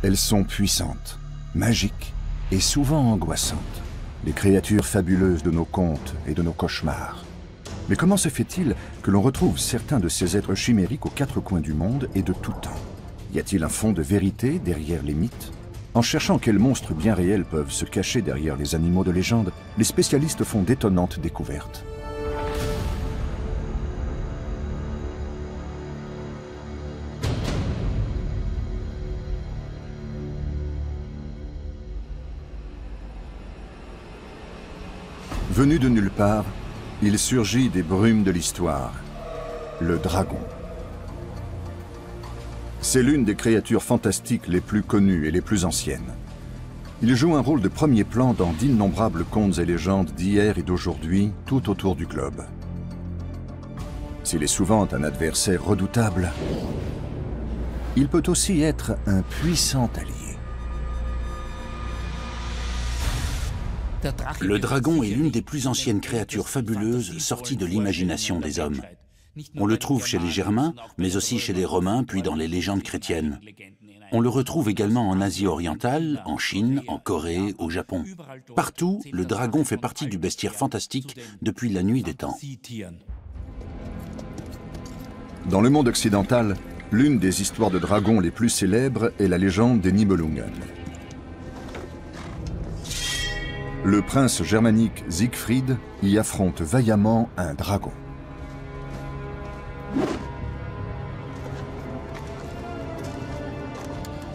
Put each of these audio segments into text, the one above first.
Elles sont puissantes, magiques et souvent angoissantes. Les créatures fabuleuses de nos contes et de nos cauchemars. Mais comment se fait-il que l'on retrouve certains de ces êtres chimériques aux quatre coins du monde et de tout temps? Y a-t-il un fond de vérité derrière les mythes? En cherchant quels monstres bien réels peuvent se cacher derrière les animaux de légende, les spécialistes font d'étonnantes découvertes. Venu de nulle part, il surgit des brumes de l'histoire, le dragon. C'est l'une des créatures fantastiques les plus connues et les plus anciennes. Il joue un rôle de premier plan dans d'innombrables contes et légendes d'hier et d'aujourd'hui, tout autour du globe. S'il est souvent un adversaire redoutable, il peut aussi être un puissant allié. Le dragon est l'une des plus anciennes créatures fabuleuses sorties de l'imagination des hommes. On le trouve chez les Germains, mais aussi chez les Romains, puis dans les légendes chrétiennes. On le retrouve également en Asie orientale, en Chine, en Corée, au Japon. Partout, le dragon fait partie du bestiaire fantastique depuis la nuit des temps. Dans le monde occidental, l'une des histoires de dragons les plus célèbres est la légende des Nibelungen. Le prince germanique Siegfried y affronte vaillamment un dragon.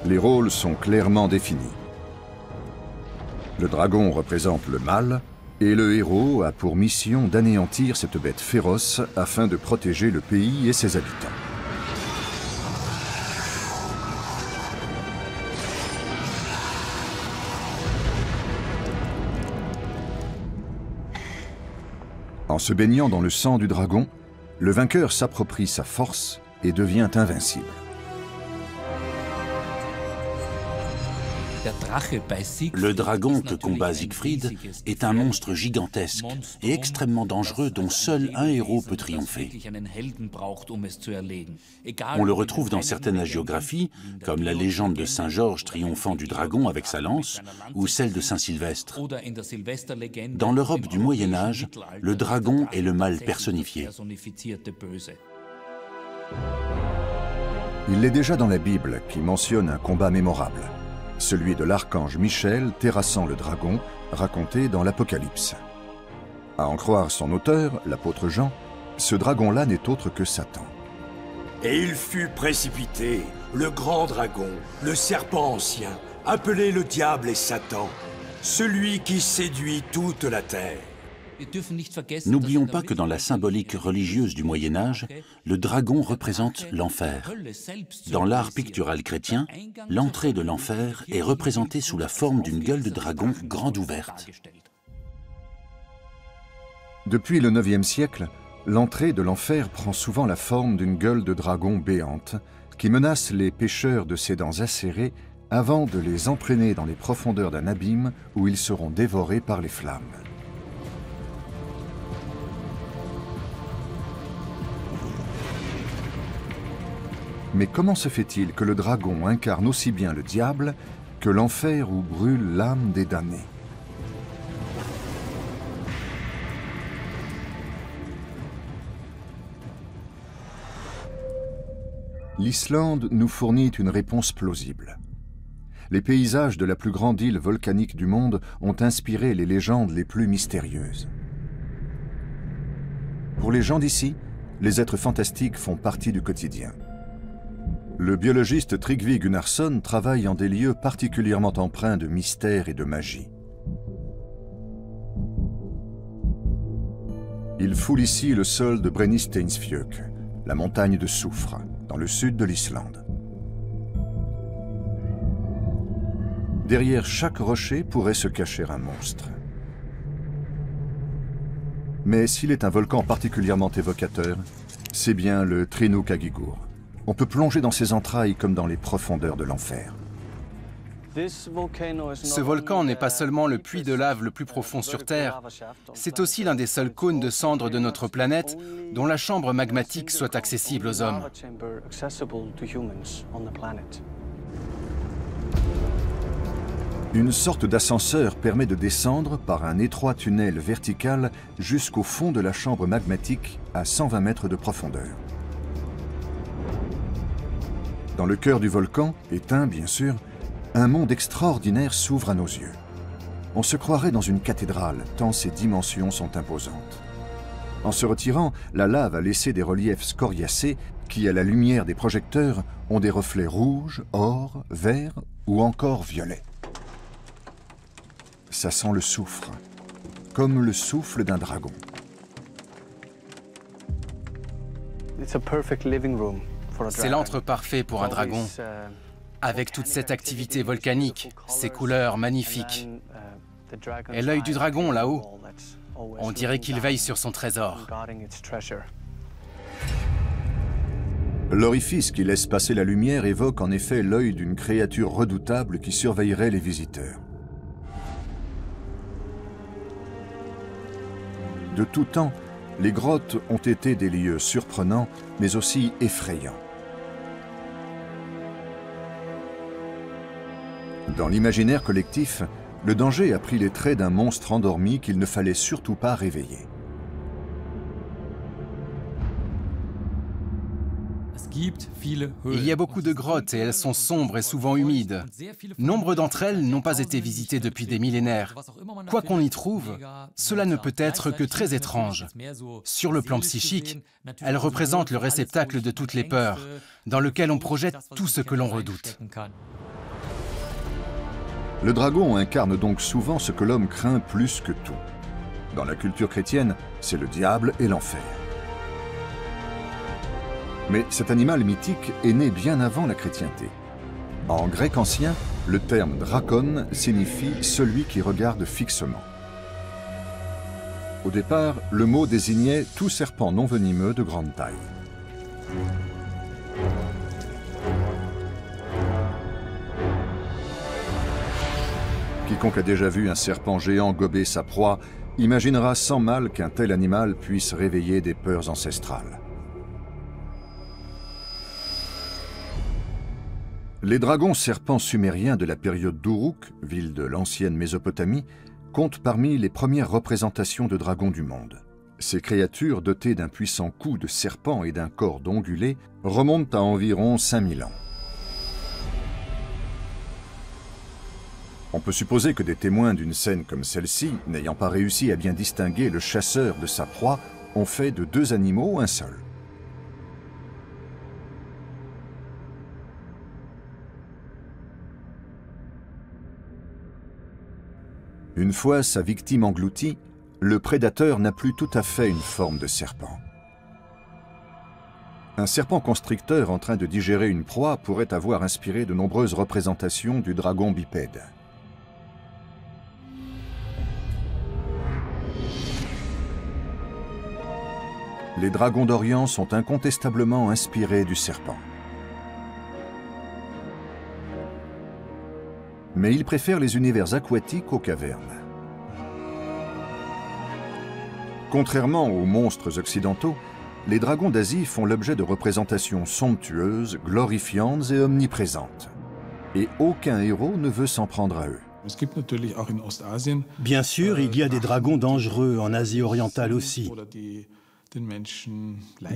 Les rôles sont clairement définis. Le dragon représente le mal et le héros a pour mission d'anéantir cette bête féroce afin de protéger le pays et ses habitants. En se baignant dans le sang du dragon, le vainqueur s'approprie sa force et devient invincible. Le dragon que combat Siegfried est un monstre gigantesque et extrêmement dangereux dont seul un héros peut triompher. On le retrouve dans certaines hagiographies, comme la légende de Saint Georges triomphant du dragon avec sa lance, ou celle de Saint Sylvestre. Dans l'Europe du Moyen Âge, le dragon est le mal personnifié. Il l'est déjà dans la Bible, qui mentionne un combat mémorable. Celui de l'archange Michel terrassant le dragon, raconté dans l'Apocalypse. À en croire son auteur, l'apôtre Jean, ce dragon-là n'est autre que Satan. Et il fut précipité, le grand dragon, le serpent ancien, appelé le diable et Satan, celui qui séduit toute la terre. N'oublions pas que dans la symbolique religieuse du Moyen-Âge, le dragon représente l'enfer. Dans l'art pictural chrétien, l'entrée de l'enfer est représentée sous la forme d'une gueule de dragon grande ouverte. Depuis le IXe siècle, l'entrée de l'enfer prend souvent la forme d'une gueule de dragon béante qui menace les pécheurs de ses dents acérées avant de les entraîner dans les profondeurs d'un abîme où ils seront dévorés par les flammes. Mais comment se fait-il que le dragon incarne aussi bien le diable que l'enfer où brûle l'âme des damnés? L'Islande nous fournit une réponse plausible. Les paysages de la plus grande île volcanique du monde ont inspiré les légendes les plus mystérieuses. Pour les gens d'ici, les êtres fantastiques font partie du quotidien. Le biologiste Tryggvi Gunnarsson travaille en des lieux particulièrement empreints de mystère et de magie. Il foule ici le sol de Brennisteinsfjöll, la montagne de soufre, dans le sud de l'Islande. Derrière chaque rocher pourrait se cacher un monstre. Mais s'il est un volcan particulièrement évocateur, c'est bien le Thrinu-Kagigur. On peut plonger dans ses entrailles comme dans les profondeurs de l'enfer. Ce volcan n'est pas seulement le puits de lave le plus profond sur Terre, c'est aussi l'un des seuls cônes de cendres de notre planète dont la chambre magmatique soit accessible aux hommes. Une sorte d'ascenseur permet de descendre par un étroit tunnel vertical jusqu'au fond de la chambre magmatique à 120 mètres de profondeur. Dans le cœur du volcan, éteint bien sûr, un monde extraordinaire s'ouvre à nos yeux. On se croirait dans une cathédrale, tant ses dimensions sont imposantes. En se retirant, la lave a laissé des reliefs scoriacés qui, à la lumière des projecteurs, ont des reflets rouges, or, vert ou encore violet. Ça sent le soufre, comme le souffle d'un dragon. C'est l'antre parfait pour un dragon, avec toute cette activité volcanique, ces couleurs magnifiques. Et l'œil du dragon là-haut, on dirait qu'il veille sur son trésor. L'orifice qui laisse passer la lumière évoque en effet l'œil d'une créature redoutable qui surveillerait les visiteurs. De tout temps, les grottes ont été des lieux surprenants, mais aussi effrayants. Dans l'imaginaire collectif, le danger a pris les traits d'un monstre endormi qu'il ne fallait surtout pas réveiller. Il y a beaucoup de grottes et elles sont sombres et souvent humides. Nombre d'entre elles n'ont pas été visitées depuis des millénaires. Quoi qu'on y trouve, cela ne peut être que très étrange. Sur le plan psychique, elles représentent le réceptacle de toutes les peurs, dans lequel on projette tout ce que l'on redoute. Le dragon incarne donc souvent ce que l'homme craint plus que tout. Dans la culture chrétienne, c'est le diable et l'enfer. Mais cet animal mythique est né bien avant la chrétienté. En grec ancien, le terme drakon signifie « celui qui regarde fixement ». Au départ, le mot désignait tout serpent non venimeux de grande taille. Quiconque a déjà vu un serpent géant gober sa proie imaginera sans mal qu'un tel animal puisse réveiller des peurs ancestrales. Les dragons serpents sumériens de la période d'Uruk, ville de l'ancienne Mésopotamie, comptent parmi les premières représentations de dragons du monde. Ces créatures, dotées d'un puissant cou de serpent et d'un corps d'ongulé, remontent à environ 5000 ans. On peut supposer que des témoins d'une scène comme celle-ci, n'ayant pas réussi à bien distinguer le chasseur de sa proie, ont fait de deux animaux un seul. Une fois sa victime engloutie, le prédateur n'a plus tout à fait une forme de serpent. Un serpent constricteur en train de digérer une proie pourrait avoir inspiré de nombreuses représentations du dragon bipède. Les dragons d'Orient sont incontestablement inspirés du serpent. Mais ils préfèrent les univers aquatiques aux cavernes. Contrairement aux monstres occidentaux, les dragons d'Asie font l'objet de représentations somptueuses, glorifiantes et omniprésentes. Et aucun héros ne veut s'en prendre à eux. Bien sûr, il y a des dragons dangereux en Asie orientale aussi.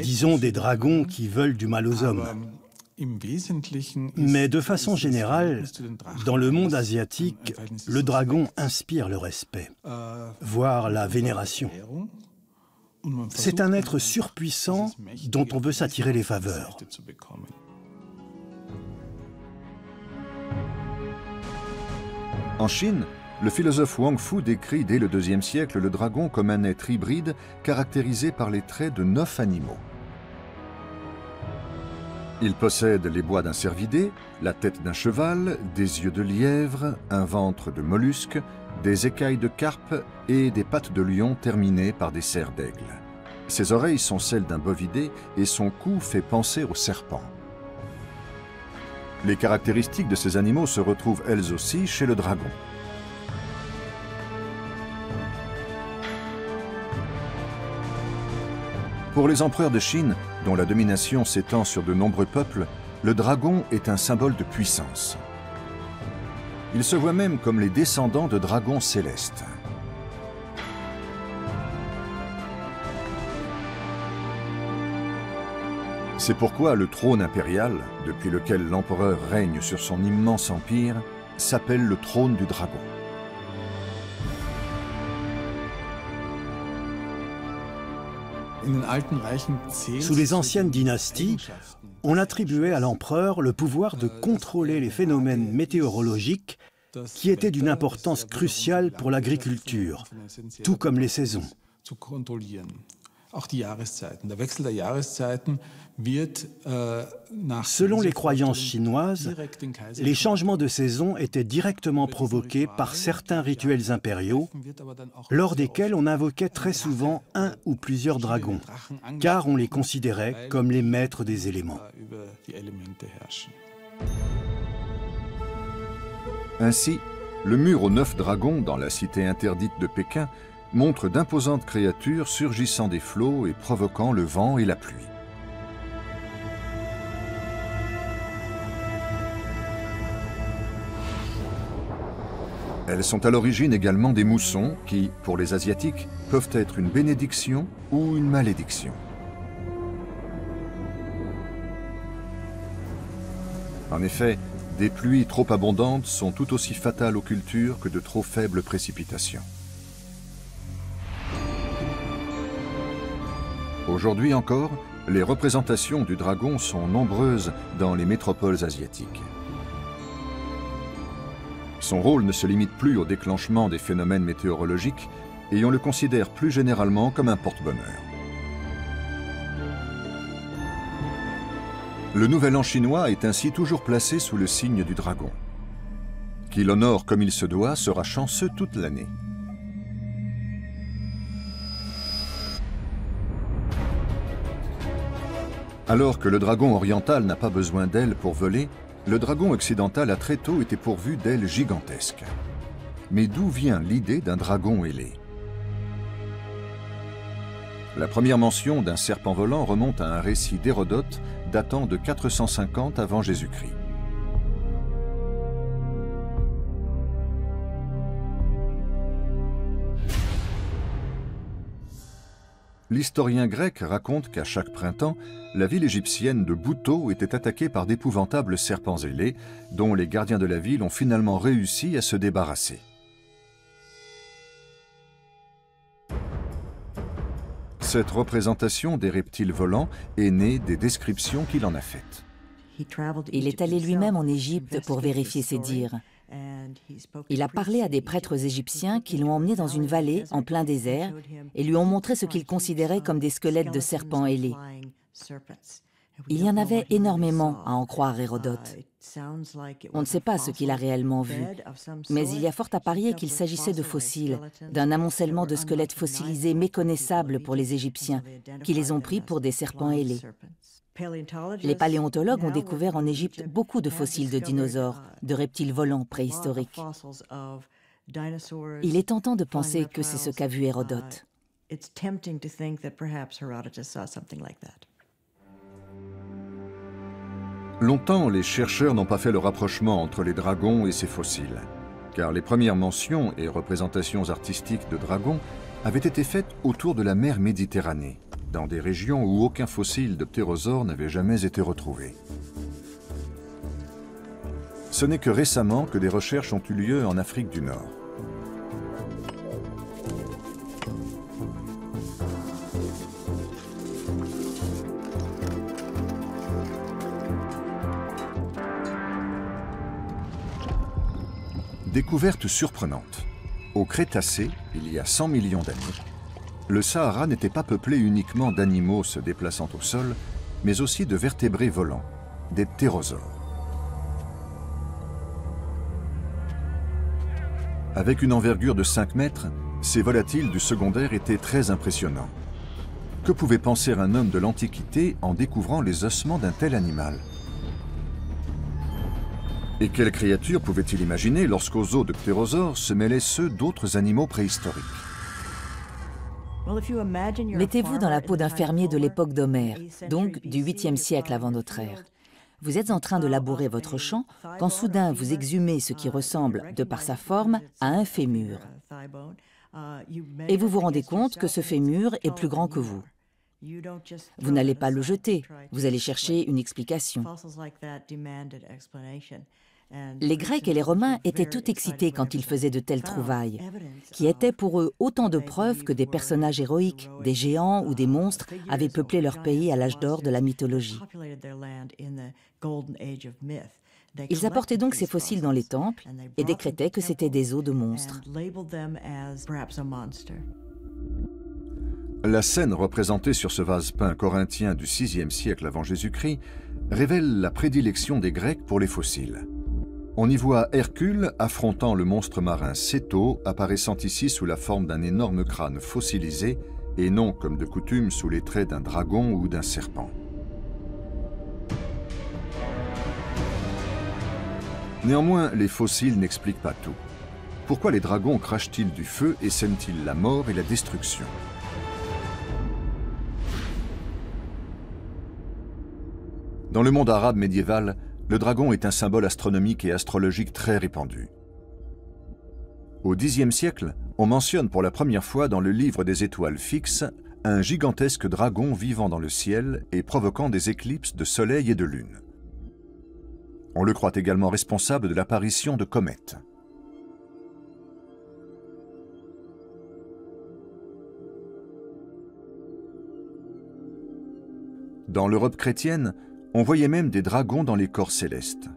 Disons des dragons qui veulent du mal aux hommes. Mais de façon générale, dans le monde asiatique, le dragon inspire le respect, voire la vénération. C'est un être surpuissant dont on veut s'attirer les faveurs. En Chine, le philosophe Wang Fu décrit dès le IIe siècle le dragon comme un être hybride caractérisé par les traits de 9 animaux. Il possède les bois d'un cervidé, la tête d'un cheval, des yeux de lièvre, un ventre de mollusque, des écailles de carpe et des pattes de lion terminées par des serres d'aigle. Ses oreilles sont celles d'un bovidé et son cou fait penser au serpent. Les caractéristiques de ces animaux se retrouvent elles aussi chez le dragon. Pour les empereurs de Chine, dont la domination s'étend sur de nombreux peuples, le dragon est un symbole de puissance. Ils se voient même comme les descendants de dragons célestes. C'est pourquoi le trône impérial, depuis lequel l'empereur règne sur son immense empire, s'appelle le trône du dragon. Sous les anciennes dynasties, on attribuait à l'empereur le pouvoir de contrôler les phénomènes météorologiques qui étaient d'une importance cruciale pour l'agriculture, tout comme les saisons. Selon les croyances chinoises, les changements de saison étaient directement provoqués par certains rituels impériaux, lors desquels on invoquait très souvent un ou plusieurs dragons, car on les considérait comme les maîtres des éléments. Ainsi, le mur aux 9 dragons dans la cité interdite de Pékin montre d'imposantes créatures surgissant des flots et provoquant le vent et la pluie. Elles sont à l'origine également des moussons qui, pour les Asiatiques, peuvent être une bénédiction ou une malédiction. En effet, des pluies trop abondantes sont tout aussi fatales aux cultures que de trop faibles précipitations. Aujourd'hui encore, les représentations du dragon sont nombreuses dans les métropoles asiatiques. Son rôle ne se limite plus au déclenchement des phénomènes météorologiques et on le considère plus généralement comme un porte-bonheur. Le Nouvel An chinois est ainsi toujours placé sous le signe du dragon. Qui l'honore comme il se doit sera chanceux toute l'année. Alors que le dragon oriental n'a pas besoin d'ailes pour voler, le dragon occidental a très tôt été pourvu d'ailes gigantesques. Mais d'où vient l'idée d'un dragon ailé? La première mention d'un serpent volant remonte à un récit d'Hérodote datant de 450 avant Jésus-Christ. L'historien grec raconte qu'à chaque printemps, la ville égyptienne de Bouto était attaquée par d'épouvantables serpents ailés, dont les gardiens de la ville ont finalement réussi à se débarrasser. Cette représentation des reptiles volants est née des descriptions qu'il en a faites. Il est allé lui-même en Égypte pour vérifier ces dires. Il a parlé à des prêtres égyptiens qui l'ont emmené dans une vallée en plein désert et lui ont montré ce qu'ils considéraient comme des squelettes de serpents ailés. Il y en avait énormément, à en croire Hérodote. On ne sait pas ce qu'il a réellement vu, mais il y a fort à parier qu'il s'agissait de fossiles, d'un amoncellement de squelettes fossilisés méconnaissables pour les Égyptiens, qui les ont pris pour des serpents ailés. Les paléontologues ont découvert en Égypte beaucoup de fossiles de dinosaures, de reptiles volants préhistoriques. Il est tentant de penser que c'est ce qu'a vu Hérodote. Longtemps, les chercheurs n'ont pas fait le rapprochement entre les dragons et ces fossiles, car les premières mentions et représentations artistiques de dragons avaient été faites autour de la mer Méditerranée, dans des régions où aucun fossile de ptérosaure n'avait jamais été retrouvé. Ce n'est que récemment que des recherches ont eu lieu en Afrique du Nord. Découverte surprenante. Au Crétacé, il y a 100 millions d'années, le Sahara n'était pas peuplé uniquement d'animaux se déplaçant au sol, mais aussi de vertébrés volants, des ptérosaures. Avec une envergure de 5 mètres, ces volatiles du secondaire étaient très impressionnants. Que pouvait penser un homme de l'Antiquité en découvrant les ossements d'un tel animal? Et quelle créature pouvait-il imaginer lorsqu'aux os de ptérosaures se mêlaient ceux d'autres animaux préhistoriques? Mettez-vous dans la peau d'un fermier de l'époque d'Homère, donc du 8e siècle avant notre ère. Vous êtes en train de labourer votre champ quand soudain vous exhumez ce qui ressemble, de par sa forme, à un fémur. Et vous vous rendez compte que ce fémur est plus grand que vous. Vous n'allez pas le jeter, vous allez chercher une explication. Les Grecs et les Romains étaient tout excités quand ils faisaient de telles trouvailles, qui étaient pour eux autant de preuves que des personnages héroïques, des géants ou des monstres avaient peuplé leur pays à l'âge d'or de la mythologie. Ils apportaient donc ces fossiles dans les temples et décrétaient que c'étaient des os de monstres. La scène représentée sur ce vase peint corinthien du VIe siècle avant Jésus-Christ révèle la prédilection des Grecs pour les fossiles. On y voit Hercule affrontant le monstre marin Céto, apparaissant ici sous la forme d'un énorme crâne fossilisé et non, comme de coutume, sous les traits d'un dragon ou d'un serpent. Néanmoins, les fossiles n'expliquent pas tout. Pourquoi les dragons crachent-ils du feu et sèment-ils la mort et la destruction? Dans le monde arabe médiéval, le dragon est un symbole astronomique et astrologique très répandu. Au Xe siècle, on mentionne pour la première fois dans le livre des étoiles fixes un gigantesque dragon vivant dans le ciel et provoquant des éclipses de soleil et de lune. On le croit également responsable de l'apparition de comètes. Dans l'Europe chrétienne, on voyait même des dragons dans les corps célestes.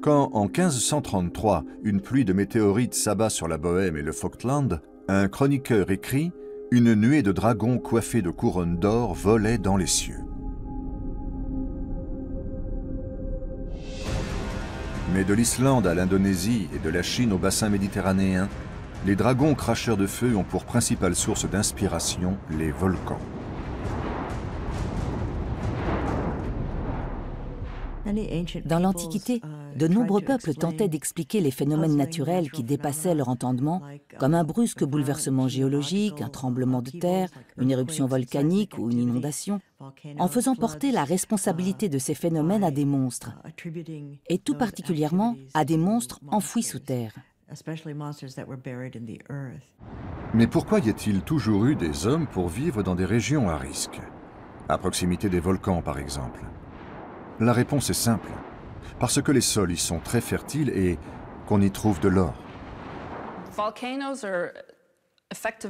Quand, en 1533, une pluie de météorites s'abat sur la Bohème et le Falkland, un chroniqueur écrit « Une nuée de dragons coiffés de couronnes d'or volait dans les cieux ». Mais de l'Islande à l'Indonésie et de la Chine au bassin méditerranéen, les dragons cracheurs de feu ont pour principale source d'inspiration les volcans. Dans l'Antiquité, de nombreux peuples tentaient d'expliquer les phénomènes naturels qui dépassaient leur entendement, comme un brusque bouleversement géologique, un tremblement de terre, une éruption volcanique ou une inondation, en faisant porter la responsabilité de ces phénomènes à des monstres, et tout particulièrement à des monstres enfouis sous terre. Mais pourquoi y a-t-il toujours eu des hommes pour vivre dans des régions à risque, à proximité des volcans par exemple? La réponse est simple, parce que les sols y sont très fertiles et qu'on y trouve de l'or.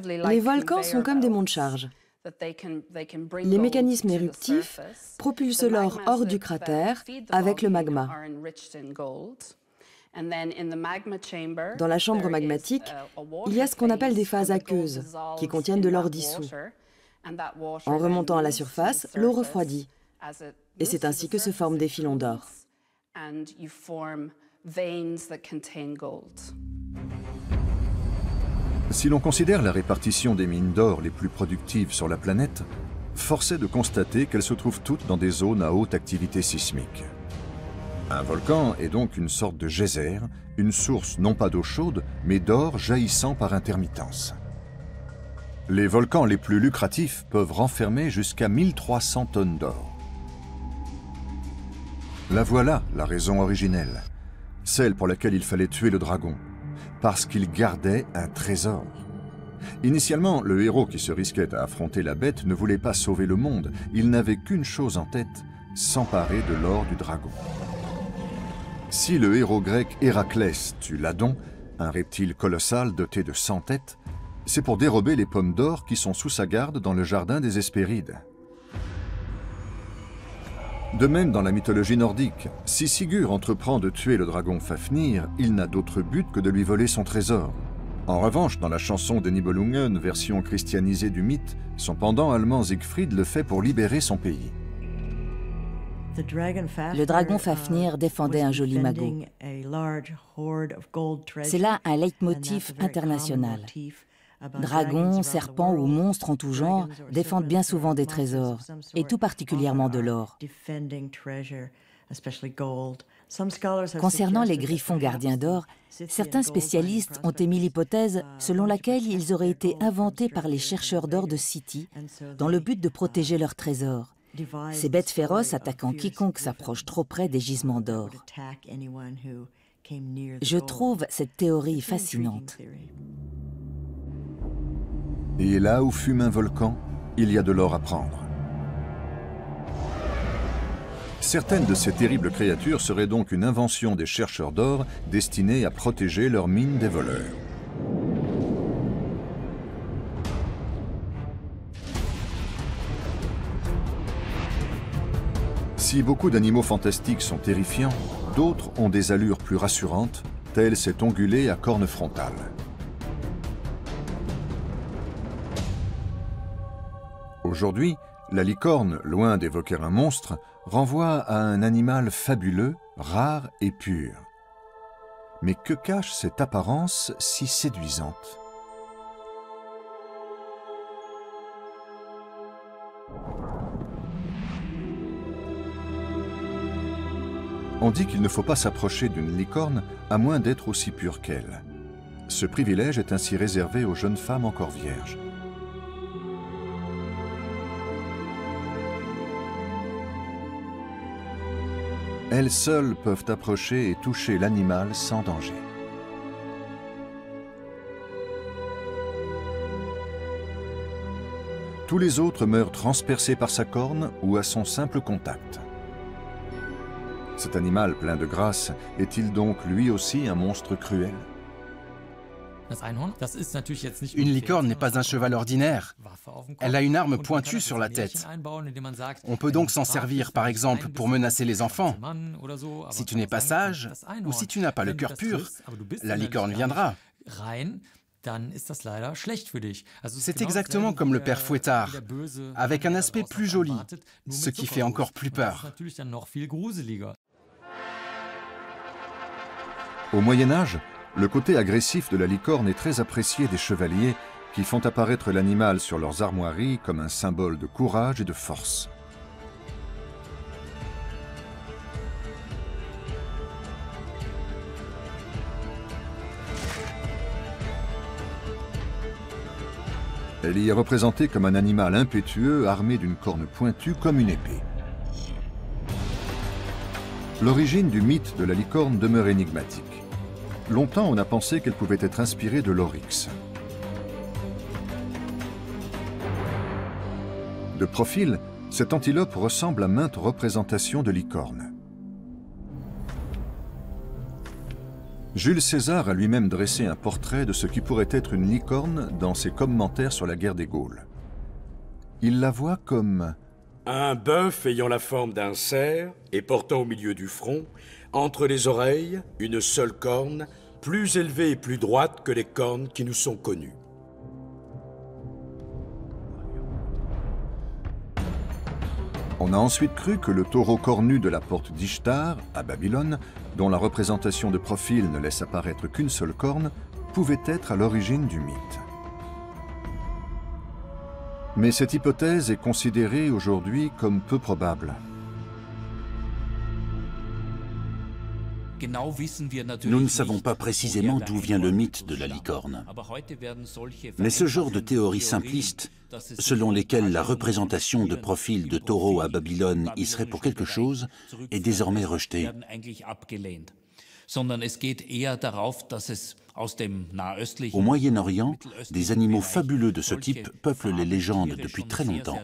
Les volcans sont comme des monts de charge. Les mécanismes éruptifs propulsent l'or hors du cratère avec le magma. Dans la chambre magmatique, il y a ce qu'on appelle des phases aqueuses, qui contiennent de l'or dissous. En remontant à la surface, l'eau refroidit. Et c'est ainsi que se forment des filons d'or. Si l'on considère la répartition des mines d'or les plus productives sur la planète, force est de constater qu'elles se trouvent toutes dans des zones à haute activité sismique. Un volcan est donc une sorte de geyser, une source non pas d'eau chaude, mais d'or jaillissant par intermittence. Les volcans les plus lucratifs peuvent renfermer jusqu'à 1300 tonnes d'or. La voilà, la raison originelle, celle pour laquelle il fallait tuer le dragon, parce qu'il gardait un trésor. Initialement, le héros qui se risquait à affronter la bête ne voulait pas sauver le monde, il n'avait qu'une chose en tête, s'emparer de l'or du dragon. Si le héros grec Héraclès tue l'Adon, un reptile colossal doté de 100 têtes, c'est pour dérober les pommes d'or qui sont sous sa garde dans le jardin des Hespérides. De même, dans la mythologie nordique, si Sigurd entreprend de tuer le dragon Fafnir, il n'a d'autre but que de lui voler son trésor. En revanche, dans la chanson des Nibelungen, version christianisée du mythe, son pendant allemand Siegfried le fait pour libérer son pays. Le dragon Fafnir défendait un joli magot. C'est là un leitmotiv international. Dragons, serpents ou monstres en tout genre défendent bien souvent des trésors, et tout particulièrement de l'or. Concernant les griffons gardiens d'or, certains spécialistes ont émis l'hypothèse selon laquelle ils auraient été inventés par les chercheurs d'or de Scythie dans le but de protéger leurs trésors, ces bêtes féroces attaquant quiconque s'approche trop près des gisements d'or. Je trouve cette théorie fascinante. Et là où fume un volcan, il y a de l'or à prendre. Certaines de ces terribles créatures seraient donc une invention des chercheurs d'or destinés à protéger leurs mines des voleurs. Si beaucoup d'animaux fantastiques sont terrifiants, d'autres ont des allures plus rassurantes, tel cet ongulé à cornes frontales. Aujourd'hui, la licorne, loin d'évoquer un monstre, renvoie à un animal fabuleux, rare et pur. Mais que cache cette apparence si séduisante ? On dit qu'il ne faut pas s'approcher d'une licorne à moins d'être aussi pur qu'elle. Ce privilège est ainsi réservé aux jeunes femmes encore vierges. Elles seules peuvent approcher et toucher l'animal sans danger. Tous les autres meurent transpercés par sa corne ou à son simple contact. Cet animal plein de grâce est-il donc lui aussi un monstre cruel ? Une licorne n'est pas un cheval ordinaire. Elle a une arme pointue sur la tête. On peut donc s'en servir, par exemple, pour menacer les enfants. Si tu n'es pas sage, ou si tu n'as pas le cœur pur, la licorne viendra. C'est exactement comme le père Fouettard, avec un aspect plus joli, ce qui fait encore plus peur. Au Moyen-Âge, le côté agressif de la licorne est très apprécié des chevaliers qui font apparaître l'animal sur leurs armoiries comme un symbole de courage et de force. Elle y est représentée comme un animal impétueux armé d'une corne pointue comme une épée. L'origine du mythe de la licorne demeure énigmatique. Longtemps, on a pensé qu'elle pouvait être inspirée de l'oryx. De profil, cette antilope ressemble à maintes représentations de licornes. Jules César a lui-même dressé un portrait de ce qui pourrait être une licorne dans ses commentaires sur la guerre des Gaules. Il la voit comme un bœuf ayant la forme d'un cerf et portant au milieu du front, entre les oreilles, une seule corne, plus élevée et plus droite que les cornes qui nous sont connues. On a ensuite cru que le taureau cornu de la porte d'Ishtar, à Babylone, dont la représentation de profil ne laisse apparaître qu'une seule corne, pouvait être à l'origine du mythe. Mais cette hypothèse est considérée aujourd'hui comme peu probable. Nous ne savons pas précisément d'où vient le mythe de la licorne. Mais ce genre de théorie simpliste, selon lesquelles la représentation de profil de taureau à Babylone y serait pour quelque chose, est désormais rejetée. Au Moyen-Orient, des animaux fabuleux de ce type peuplent les légendes depuis très longtemps.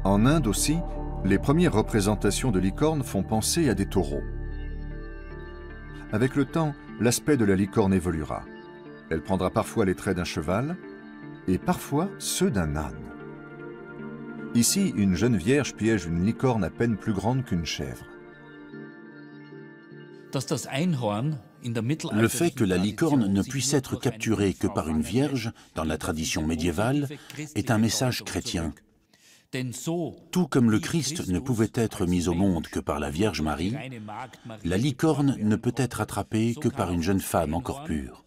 En Inde aussi, les premières représentations de licornes font penser à des taureaux. Avec le temps, l'aspect de la licorne évoluera. Elle prendra parfois les traits d'un cheval et parfois ceux d'un âne. Ici, une jeune vierge piège une licorne à peine plus grande qu'une chèvre. Le fait que la licorne ne puisse être capturée que par une vierge, dans la tradition médiévale, est un message chrétien. Tout comme le Christ ne pouvait être mis au monde que par la Vierge Marie, la licorne ne peut être attrapée que par une jeune femme encore pure.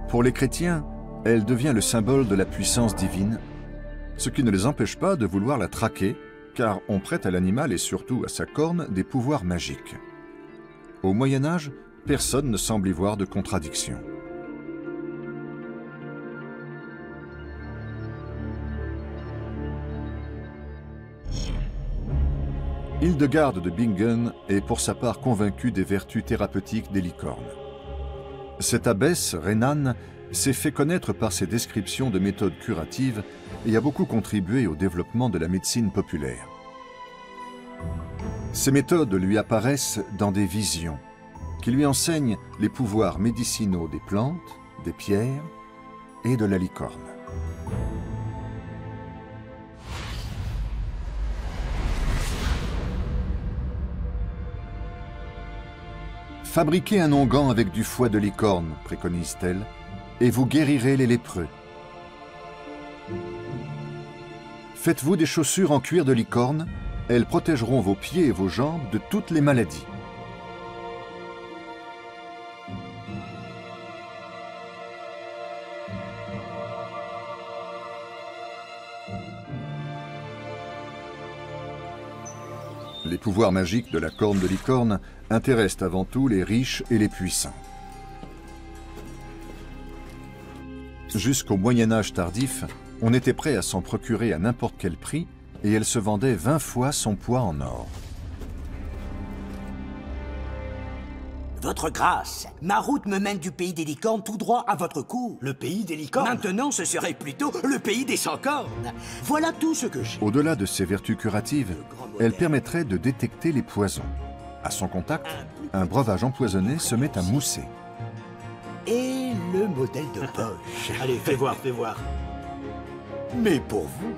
Pour les chrétiens, elle devient le symbole de la puissance divine, ce qui ne les empêche pas de vouloir la traquer, car on prête à l'animal et surtout à sa corne des pouvoirs magiques. Au Moyen-Âge, personne ne semble y voir de contradiction. Hildegarde de Bingen est pour sa part convaincue des vertus thérapeutiques des licornes. Cette abbesse rhénane s'est fait connaître par ses descriptions de méthodes curatives et a beaucoup contribué au développement de la médecine populaire. Ces méthodes lui apparaissent dans des visions qui lui enseignent les pouvoirs médicinaux des plantes, des pierres et de la licorne. Fabriquez un onguent avec du foie de licorne, préconise-t-elle, et vous guérirez les lépreux. Faites-vous des chaussures en cuir de licorne, elles protégeront vos pieds et vos jambes de toutes les maladies. Les pouvoirs magiques de la corne de licorne intéressent avant tout les riches et les puissants. Jusqu'au Moyen-Âge tardif, on était prêt à s'en procurer à n'importe quel prix et elle se vendait 20 fois son poids en or. Votre grâce, ma route me mène du pays des licornes tout droit à votre cour. Le pays des licornes? Maintenant, ce serait plutôt le pays des sans-cornes. Voilà tout ce que j'ai. Au-delà de ses vertus curatives, elle permettrait de détecter les poisons. À son contact, un breuvage empoisonné se met à mousser. Et le modèle de poche. Allez, fais voir, fais voir. Mais pour vous,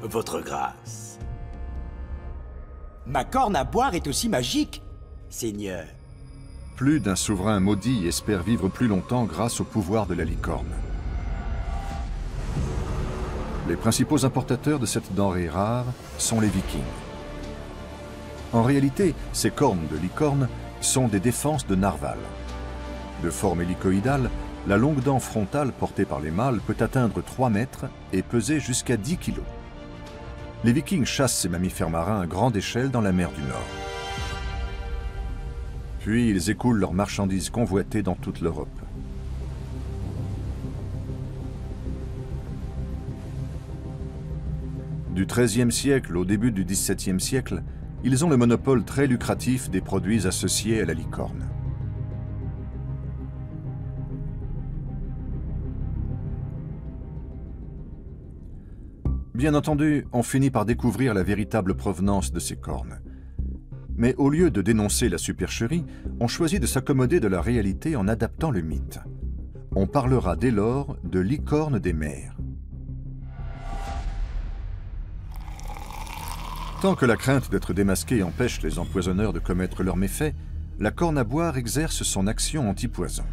votre grâce. Ma corne à boire est aussi magique, Seigneur. Plus d'un souverain maudit espère vivre plus longtemps grâce au pouvoir de la licorne. Les principaux importateurs de cette denrée rare sont les Vikings. En réalité, ces cornes de licorne sont des défenses de narval. De forme hélicoïdale, la longue dent frontale portée par les mâles peut atteindre 3 mètres et peser jusqu'à 10 kilos. Les Vikings chassent ces mammifères marins à grande échelle dans la mer du Nord. Puis ils écoulent leurs marchandises convoitées dans toute l'Europe. Du XIIIe siècle au début du XVIIe siècle, ils ont le monopole très lucratif des produits associés à la licorne. Bien entendu, on finit par découvrir la véritable provenance de ces cornes. Mais au lieu de dénoncer la supercherie, on choisit de s'accommoder de la réalité en adaptant le mythe. On parlera dès lors de licorne des mers. Tant que la crainte d'être démasqué empêche les empoisonneurs de commettre leurs méfaits, la corne à boire exerce son action anti-poison.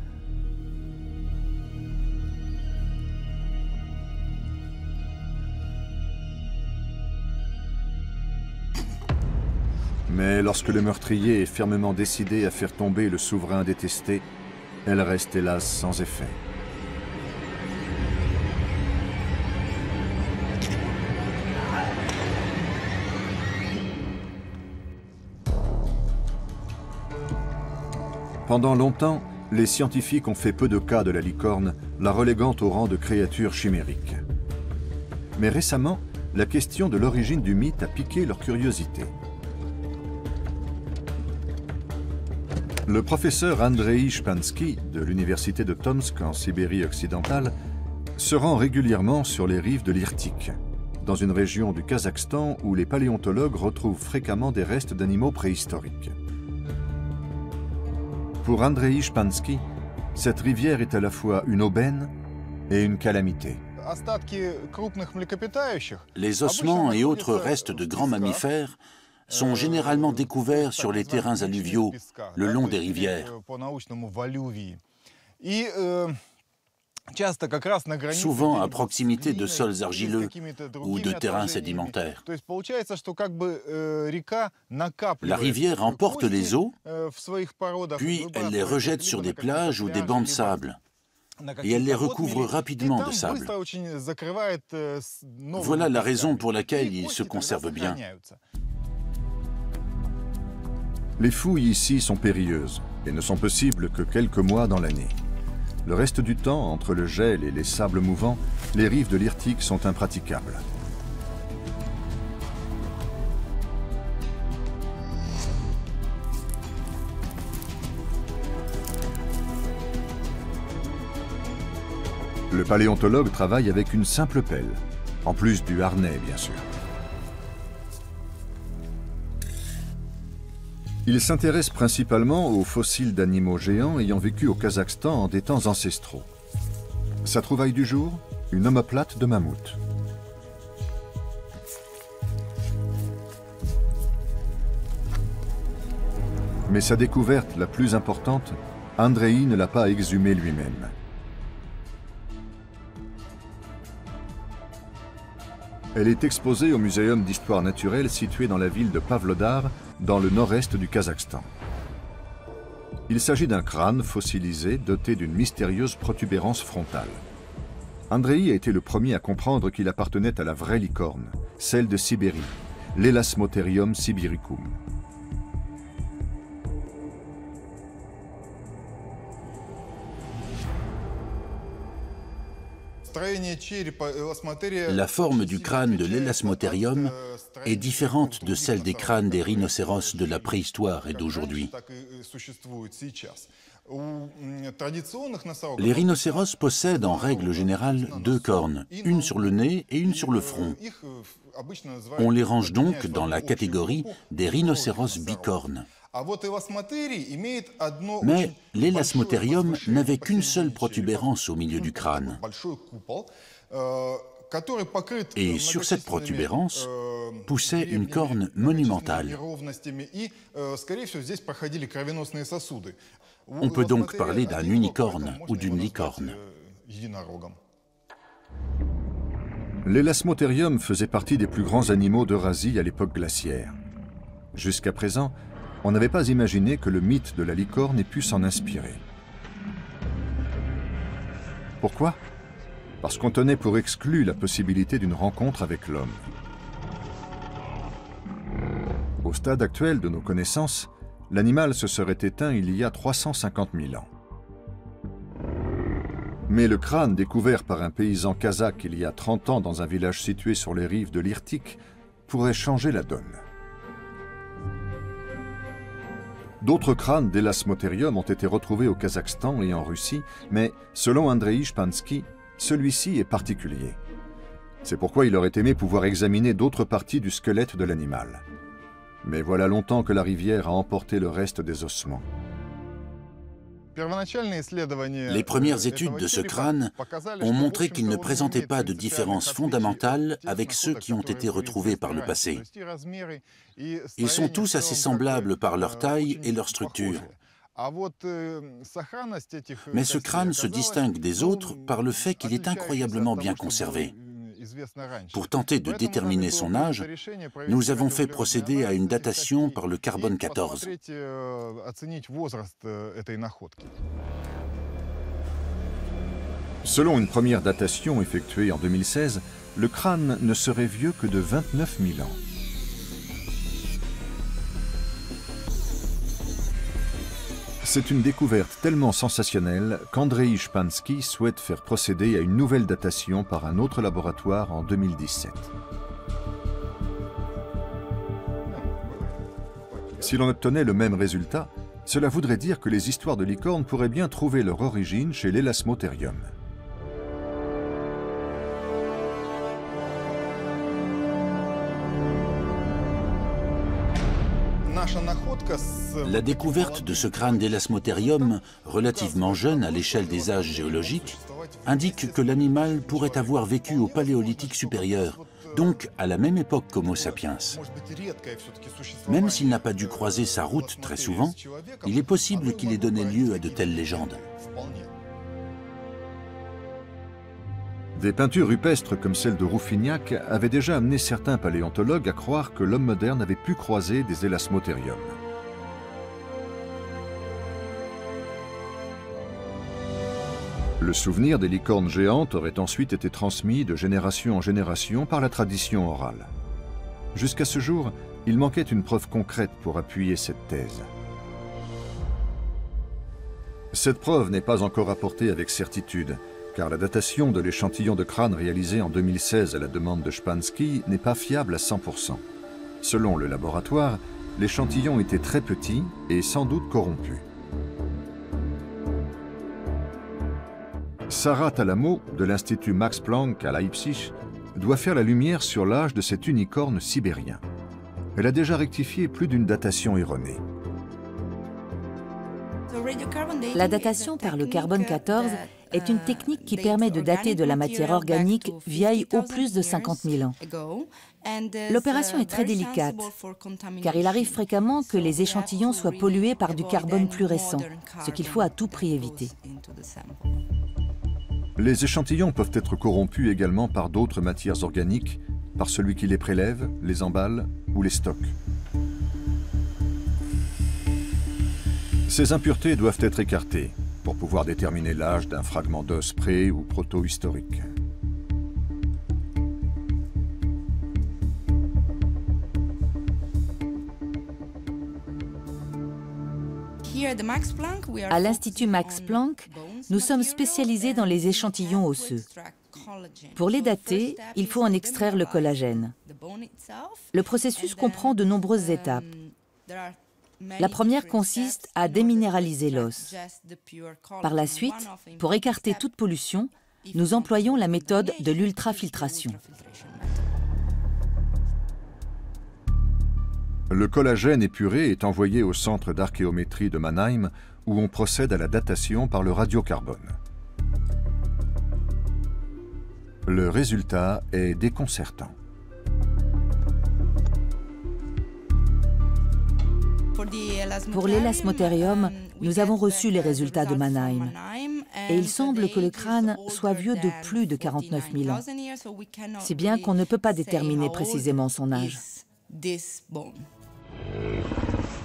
Mais lorsque le meurtrier est fermement décidé à faire tomber le souverain détesté, elle reste hélas sans effet. Pendant longtemps, les scientifiques ont fait peu de cas de la licorne, la reléguant au rang de créature chimérique. Mais récemment, la question de l'origine du mythe a piqué leur curiosité. Le professeur Andrei Shpansky de l'université de Tomsk en Sibérie occidentale se rend régulièrement sur les rives de l'Irtych, dans une région du Kazakhstan où les paléontologues retrouvent fréquemment des restes d'animaux préhistoriques. Pour Andrei Shpansky, cette rivière est à la fois une aubaine et une calamité. Les ossements et autres restes de grands mammifères sont généralement découverts sur les terrains alluviaux, le long des rivières. Souvent à proximité de sols argileux ou de terrains sédimentaires. La rivière emporte les eaux, puis elle les rejette sur des plages ou des bancs de sable. Et elle les recouvre rapidement de sable. Voilà la raison pour laquelle ils se conservent bien. Les fouilles ici sont périlleuses et ne sont possibles que quelques mois dans l'année. Le reste du temps, entre le gel et les sables mouvants, les rives de l'Irtych sont impraticables. Le paléontologue travaille avec une simple pelle, en plus du harnais bien sûr. Il s'intéresse principalement aux fossiles d'animaux géants ayant vécu au Kazakhstan en des temps ancestraux. Sa trouvaille du jour, une omoplate de mammouth. Mais sa découverte la plus importante, Andrei ne l'a pas exhumée lui-même. Elle est exposée au Muséum d'histoire naturelle situé dans la ville de Pavlodar, dans le nord-est du Kazakhstan. Il s'agit d'un crâne fossilisé doté d'une mystérieuse protubérance frontale. Andrei a été le premier à comprendre qu'il appartenait à la vraie licorne, celle de Sibérie, l'Elasmotherium sibiricum. La forme du crâne de l'Elasmotherium est différente de celle des crânes des rhinocéros de la préhistoire et d'aujourd'hui. Les rhinocéros possèdent en règle générale deux cornes, une sur le nez et une sur le front. On les range donc dans la catégorie des rhinocéros bicornes. Mais l'Elasmotherium n'avait qu'une seule protubérance au milieu du crâne. Et sur cette protubérance poussait une corne monumentale. On peut donc parler d'un unicorne ou d'une licorne. L'Elasmotherium faisait partie des plus grands animaux d'Eurasie à l'époque glaciaire. Jusqu'à présent, on n'avait pas imaginé que le mythe de la licorne ait pu s'en inspirer. Pourquoi? Parce qu'on tenait pour exclu la possibilité d'une rencontre avec l'homme. Au stade actuel de nos connaissances, l'animal se serait éteint il y a 350 000 ans. Mais le crâne découvert par un paysan kazakh il y a 30 ans dans un village situé sur les rives de l'Irtik pourrait changer la donne. D'autres crânes d'Elasmotherium ont été retrouvés au Kazakhstan et en Russie, mais selon Andrei Shpansky, celui-ci est particulier. C'est pourquoi il aurait aimé pouvoir examiner d'autres parties du squelette de l'animal. Mais voilà longtemps que la rivière a emporté le reste des ossements. Les premières études de ce crâne ont montré qu'il ne présentait pas de différence fondamentale avec ceux qui ont été retrouvés par le passé. Ils sont tous assez semblables par leur taille et leur structure. Mais ce crâne se distingue des autres par le fait qu'il est incroyablement bien conservé. Pour tenter de déterminer son âge, nous avons fait procéder à une datation par le carbone 14. Selon une première datation effectuée en 2016, le crâne ne serait vieux que de 29 000 ans. C'est une découverte tellement sensationnelle qu'Andrei Shpansky souhaite faire procéder à une nouvelle datation par un autre laboratoire en 2017. Si l'on obtenait le même résultat, cela voudrait dire que les histoires de licornes pourraient bien trouver leur origine chez l'Elasmotherium. La découverte de ce crâne d'Elasmotherium, relativement jeune à l'échelle des âges géologiques, indique que l'animal pourrait avoir vécu au Paléolithique supérieur, donc à la même époque qu'Homo sapiens. Même s'il n'a pas dû croiser sa route très souvent, il est possible qu'il ait donné lieu à de telles légendes. Des peintures rupestres comme celle de Rouffignac avaient déjà amené certains paléontologues à croire que l'homme moderne avait pu croiser des Elasmotherium. Le souvenir des licornes géantes aurait ensuite été transmis de génération en génération par la tradition orale. Jusqu'à ce jour, il manquait une preuve concrète pour appuyer cette thèse. Cette preuve n'est pas encore apportée avec certitude, car la datation de l'échantillon de crâne réalisé en 2016 à la demande de Shpansky n'est pas fiable à 100%. Selon le laboratoire, l'échantillon était très petit et sans doute corrompu. Sarah Talamo, de l'Institut Max Planck à Leipzig, doit faire la lumière sur l'âge de cet unicorne sibérien. Elle a déjà rectifié plus d'une datation erronée. La datation par le carbone 14 est une technique qui permet de dater de la matière organique vieille au plus de 50 000 ans. L'opération est très délicate, car il arrive fréquemment que les échantillons soient pollués par du carbone plus récent, ce qu'il faut à tout prix éviter. Les échantillons peuvent être corrompus également par d'autres matières organiques, par celui qui les prélève, les emballe ou les stocke. Ces impuretés doivent être écartées pour pouvoir déterminer l'âge d'un fragment d'os pré- ou proto-historique. À l'Institut Max Planck, nous sommes spécialisés dans les échantillons osseux. Pour les dater, il faut en extraire le collagène. Le processus comprend de nombreuses étapes. La première consiste à déminéraliser l'os. Par la suite, pour écarter toute pollution, nous employons la méthode de l'ultrafiltration. Le collagène épuré est envoyé au centre d'archéométrie de Mannheim, où on procède à la datation par le radiocarbone. Le résultat est déconcertant. Pour l'élasmothérium, nous avons reçu les résultats de Mannheim. Et il semble que le crâne soit vieux de plus de 49 000 ans, si bien qu'on ne peut pas déterminer précisément son âge.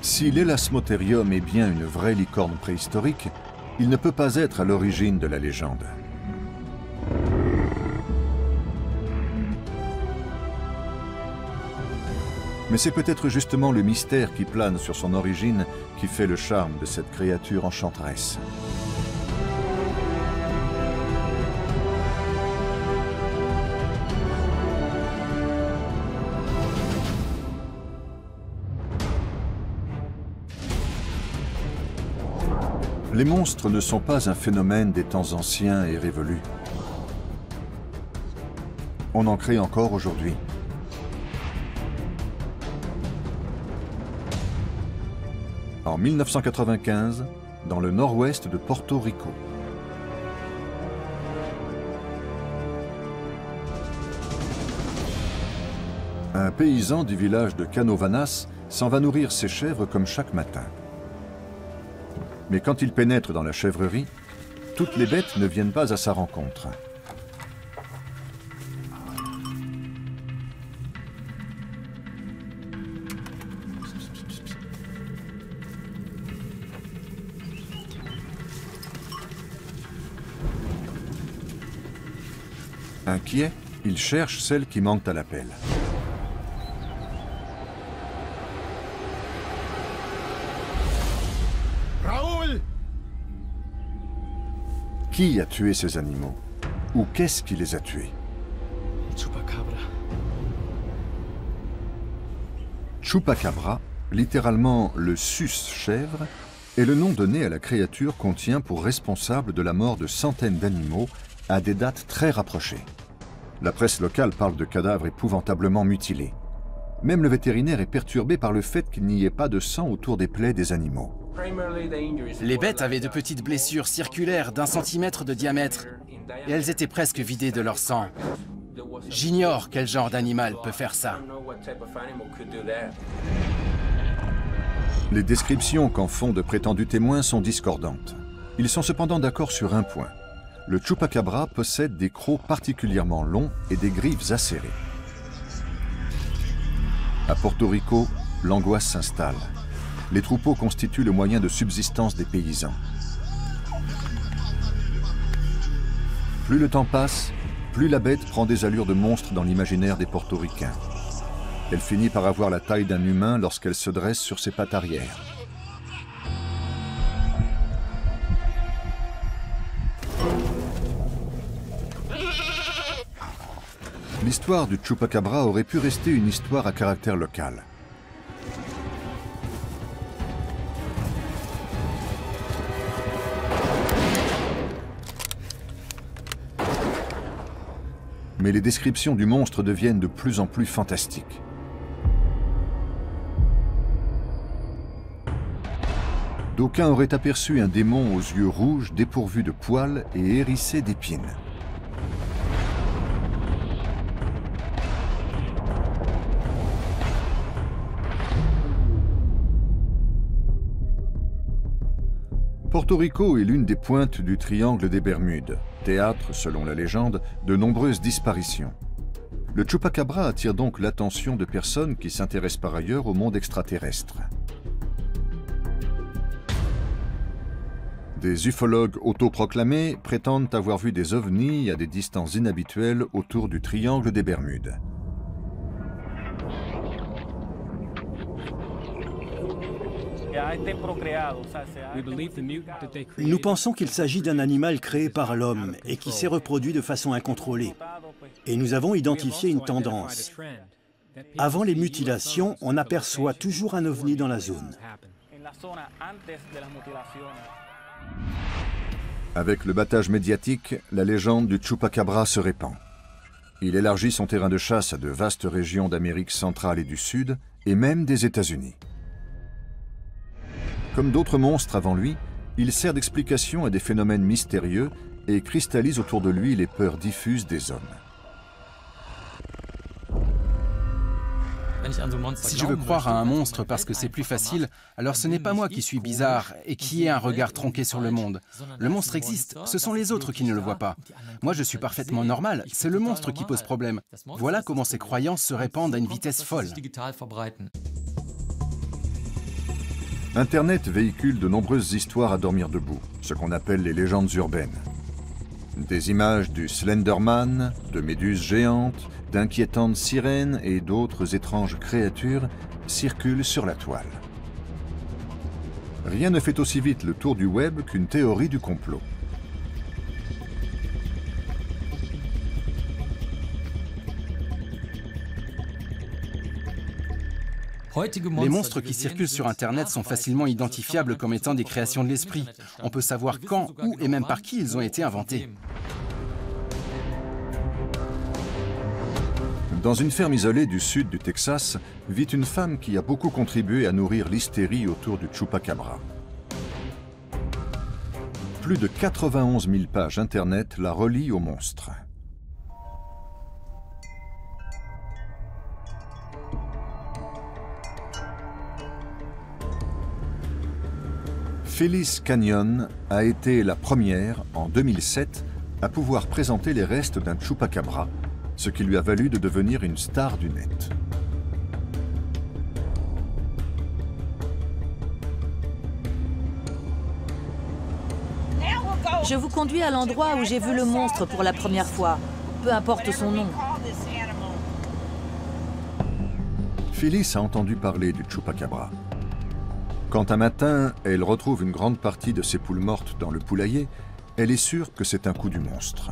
Si l'élasmothérium est bien une vraie licorne préhistorique, il ne peut pas être à l'origine de la légende. Mais c'est peut-être justement le mystère qui plane sur son origine qui fait le charme de cette créature enchanteresse. Les monstres ne sont pas un phénomène des temps anciens et révolus. On en crée encore aujourd'hui. En 1995, dans le nord-ouest de Porto Rico. Un paysan du village de Canovanas s'en va nourrir ses chèvres comme chaque matin. Mais quand il pénètre dans la chèvrerie, toutes les bêtes ne viennent pas à sa rencontre. Inquiet, il cherche celles qui manquent à l'appel. Qui a tué ces animaux? Ou qu'est-ce qui les a tués? Chupacabra, littéralement le sus-chèvre, est le nom donné à la créature qu'on tient pour responsable de la mort de centaines d'animaux à des dates très rapprochées. La presse locale parle de cadavres épouvantablement mutilés. Même le vétérinaire est perturbé par le fait qu'il n'y ait pas de sang autour des plaies des animaux. Les bêtes avaient de petites blessures circulaires d'1 centimètre de diamètre et elles étaient presque vidées de leur sang. J'ignore quel genre d'animal peut faire ça. Les descriptions qu'en font de prétendus témoins sont discordantes. Ils sont cependant d'accord sur un point. Le chupacabra possède des crocs particulièrement longs et des griffes acérées. À Porto Rico, l'angoisse s'installe. Les troupeaux constituent le moyen de subsistance des paysans. Plus le temps passe, plus la bête prend des allures de monstre dans l'imaginaire des Portoricains. Elle finit par avoir la taille d'un humain lorsqu'elle se dresse sur ses pattes arrière. L'histoire du chupacabra aurait pu rester une histoire à caractère local. mais les descriptions du monstre deviennent de plus en plus fantastiques. D'aucuns auraient aperçu un démon aux yeux rouges dépourvu de poils et hérissé d'épines. Porto Rico est l'une des pointes du triangle des Bermudes, théâtre, selon la légende, de nombreuses disparitions. Le Chupacabra attire donc l'attention de personnes qui s'intéressent par ailleurs au monde extraterrestre. Des ufologues autoproclamés prétendent avoir vu des ovnis à des distances inhabituelles autour du triangle des Bermudes. Nous pensons qu'il s'agit d'un animal créé par l'homme et qui s'est reproduit de façon incontrôlée. Et nous avons identifié une tendance. Avant les mutilations, on aperçoit toujours un ovni dans la zone. Avec le battage médiatique, la légende du Chupacabra se répand. Il élargit son terrain de chasse à de vastes régions d'Amérique centrale et du Sud, et même des États-Unis. Comme d'autres monstres avant lui, il sert d'explication à des phénomènes mystérieux et cristallise autour de lui les peurs diffuses des hommes. Si je veux croire à un monstre parce que c'est plus facile, alors ce n'est pas moi qui suis bizarre et qui ai un regard tronqué sur le monde. Le monstre existe, ce sont les autres qui ne le voient pas. Moi je suis parfaitement normal, c'est le monstre qui pose problème. Voilà comment ces croyances se répandent à une vitesse folle. Internet véhicule de nombreuses histoires à dormir debout, ce qu'on appelle les légendes urbaines. Des images du Slenderman, de méduses géantes, d'inquiétantes sirènes et d'autres étranges créatures circulent sur la toile. Rien ne fait aussi vite le tour du web qu'une théorie du complot. Les monstres qui circulent sur Internet sont facilement identifiables comme étant des créations de l'esprit. On peut savoir quand, où et même par qui ils ont été inventés. Dans une ferme isolée du sud du Texas, vit une femme qui a beaucoup contribué à nourrir l'hystérie autour du Chupacabra. Plus de 91 000 pages Internet la relient au monstre. Phyllis Canyon a été la première, en 2007, à pouvoir présenter les restes d'un Chupacabra, ce qui lui a valu de devenir une star du net. Je vous conduis à l'endroit où j'ai vu le monstre pour la première fois, peu importe son nom. Phyllis a entendu parler du Chupacabra. Quand un matin, elle retrouve une grande partie de ses poules mortes dans le poulailler, elle est sûre que c'est un coup du monstre.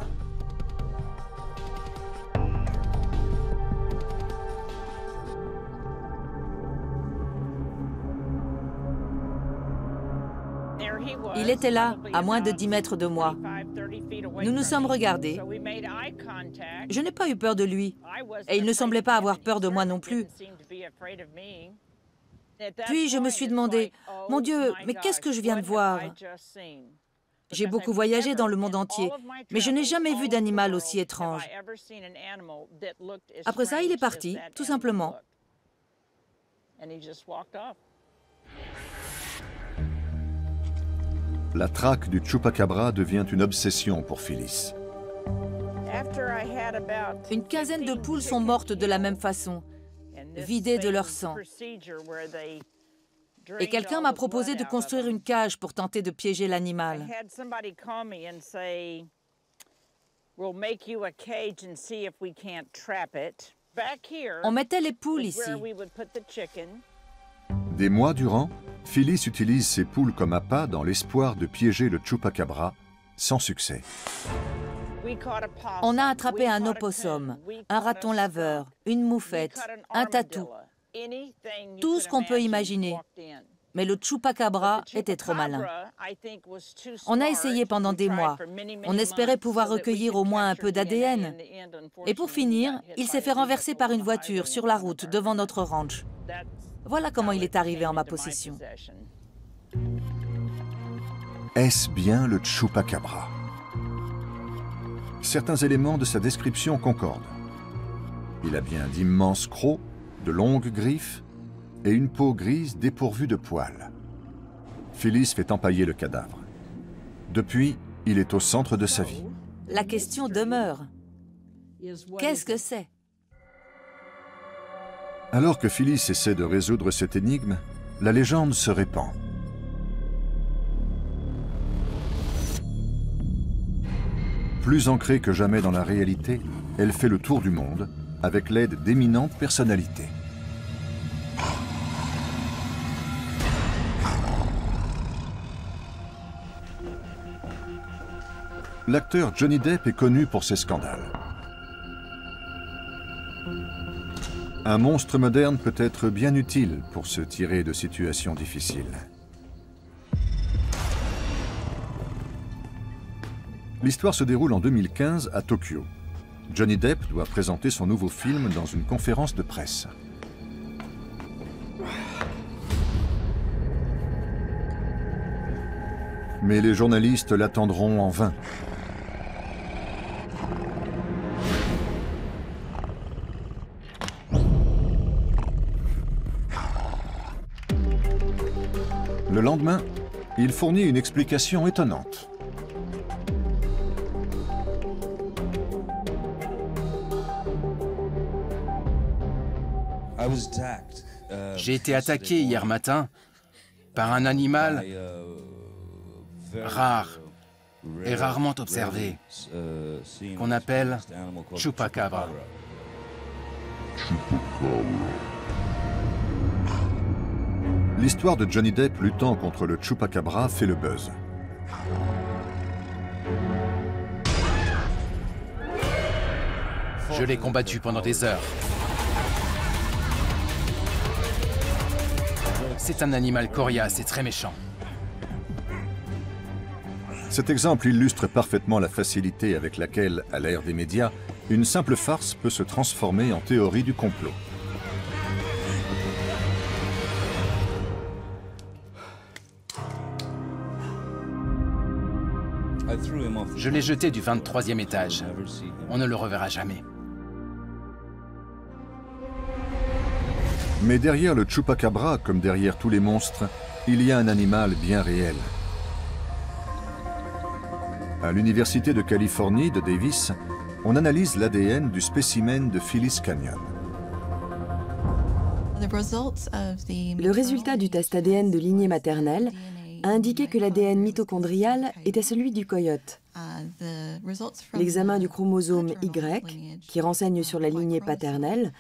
Il était là, à moins de 10 mètres de moi. Nous nous sommes regardés. Je n'ai pas eu peur de lui, et il ne semblait pas avoir peur de moi non plus. Puis je me suis demandé, mon Dieu, mais qu'est-ce que je viens de voir? J'ai beaucoup voyagé dans le monde entier, mais je n'ai jamais vu d'animal aussi étrange. Après ça, il est parti, tout simplement. La traque du Chupacabra devient une obsession pour Phyllis. Une quinzaine de poules sont mortes de la même façon, vidées de leur sang. Et quelqu'un m'a proposé de construire une cage pour tenter de piéger l'animal. On mettait les poules ici. Des mois durant, Phyllis utilise ses poules comme appât dans l'espoir de piéger le Chupacabra, sans succès. On a attrapé un opossum, un raton laveur, une moufette, un tatou. Tout ce qu'on peut imaginer. Mais le chupacabra était trop malin. On a essayé pendant des mois. On espérait pouvoir recueillir au moins un peu d'ADN. Et pour finir, il s'est fait renverser par une voiture sur la route devant notre ranch. Voilà comment il est arrivé en ma possession. Est-ce bien le chupacabra? Certains éléments de sa description concordent. Il a bien d'immenses crocs, de longues griffes et une peau grise dépourvue de poils. Phyllis fait empailler le cadavre. Depuis, il est au centre de sa vie. La question demeure. Qu'est-ce que c'est? Alors que Phyllis essaie de résoudre cette énigme, la légende se répand. Plus ancrée que jamais dans la réalité, elle fait le tour du monde avec l'aide d'éminentes personnalités. L'acteur Johnny Depp est connu pour ses scandales. Un monstre moderne peut être bien utile pour se tirer de situations difficiles. L'histoire se déroule en 2015 à Tokyo. Johnny Depp doit présenter son nouveau film dans une conférence de presse. Mais les journalistes l'attendront en vain. Le lendemain, il fournit une explication étonnante. J'ai été attaqué hier matin par un animal rare et rarement observé, qu'on appelle chupacabra. L'histoire de Johnny Depp luttant contre le chupacabra fait le buzz. Je l'ai combattu pendant des heures. C'est un animal coriace et très méchant. Cet exemple illustre parfaitement la facilité avec laquelle, à l'ère des médias, une simple farce peut se transformer en théorie du complot. Je l'ai jeté du 23e étage. On ne le reverra jamais. Mais derrière le chupacabra, comme derrière tous les monstres, il y a un animal bien réel. À l'Université de Californie de Davis, on analyse l'ADN du spécimen de Phyllis Canyon. Le résultat du test ADN de lignée maternelle a indiqué que l'ADN mitochondrial était celui du coyote. L'examen du chromosome Y, qui renseigne sur la lignée paternelle,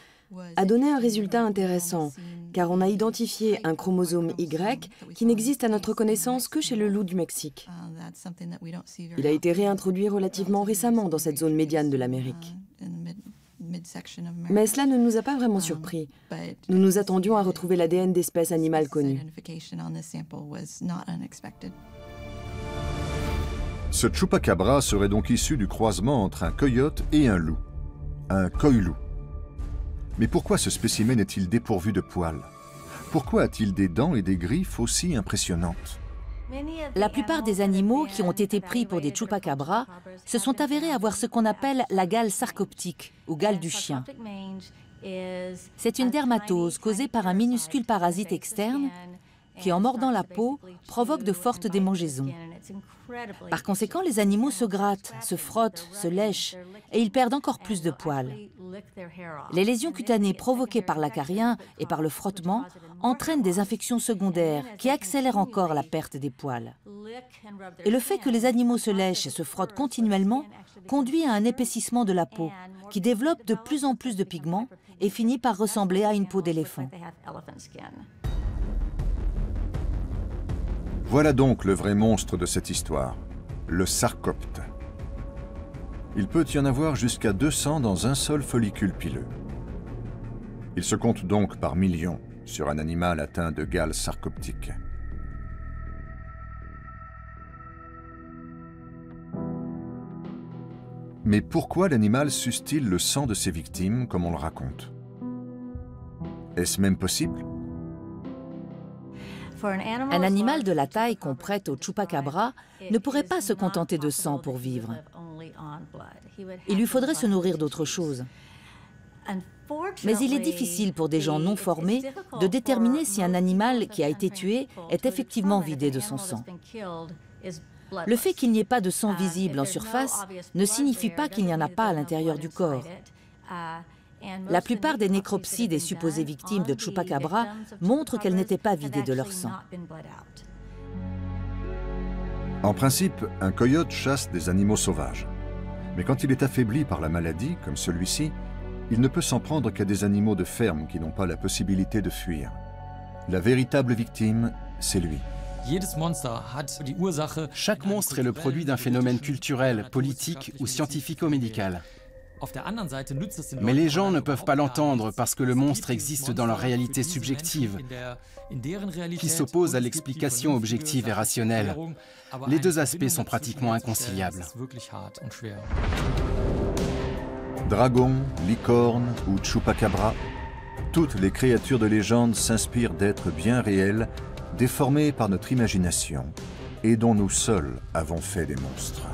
a donné un résultat intéressant, car on a identifié un chromosome Y qui n'existe à notre connaissance que chez le loup du Mexique. Il a été réintroduit relativement récemment dans cette zone médiane de l'Amérique. Mais cela ne nous a pas vraiment surpris. Nous nous attendions à retrouver l'ADN d'espèces animales connues. Ce chupacabra serait donc issu du croisement entre un coyote et un loup, un coy-loup. Mais pourquoi ce spécimen est-il dépourvu de poils? Pourquoi a-t-il des dents et des griffes aussi impressionnantes? La plupart des animaux qui ont été pris pour des chupacabras se sont avérés avoir ce qu'on appelle la gale sarcoptique, ou gale du chien. C'est une dermatose causée par un minuscule parasite externe qui, en mordant la peau, provoque de fortes démangeaisons. Par conséquent, les animaux se grattent, se frottent, se lèchent, et ils perdent encore plus de poils. Les lésions cutanées provoquées par l'acarien et par le frottement entraînent des infections secondaires qui accélèrent encore la perte des poils. Et le fait que les animaux se lèchent et se frottent continuellement conduit à un épaississement de la peau qui développe de plus en plus de pigments et finit par ressembler à une peau d'éléphant. Voilà donc le vrai monstre de cette histoire, le sarcopte. Il peut y en avoir jusqu'à 200 dans un seul follicule pileux. Il se compte donc par millions sur un animal atteint de gale sarcoptique. Mais pourquoi l'animal suce-t-il le sang de ses victimes comme on le raconte? Est-ce même possible? Un animal de la taille qu'on prête au chupacabra ne pourrait pas se contenter de sang pour vivre. Il lui faudrait se nourrir d'autre chose. Mais il est difficile pour des gens non formés de déterminer si un animal qui a été tué est effectivement vidé de son sang. Le fait qu'il n'y ait pas de sang visible en surface ne signifie pas qu'il n'y en a pas à l'intérieur du corps. La plupart des nécropsies des supposées victimes de chupacabra montrent qu'elles n'étaient pas vidées de leur sang. En principe, un coyote chasse des animaux sauvages. Mais quand il est affaibli par la maladie, comme celui-ci, il ne peut s'en prendre qu'à des animaux de ferme qui n'ont pas la possibilité de fuir. La véritable victime, c'est lui. Chaque monstre est le produit d'un phénomène culturel, politique ou scientifico-médical. Mais les gens ne peuvent pas l'entendre parce que le monstre existe dans leur réalité subjective, qui s'oppose à l'explication objective et rationnelle. Les deux aspects sont pratiquement inconciliables. Dragon, licorne ou chupacabra, toutes les créatures de légende s'inspirent d'êtres bien réels, déformés par notre imagination, et dont nous seuls avons fait des monstres.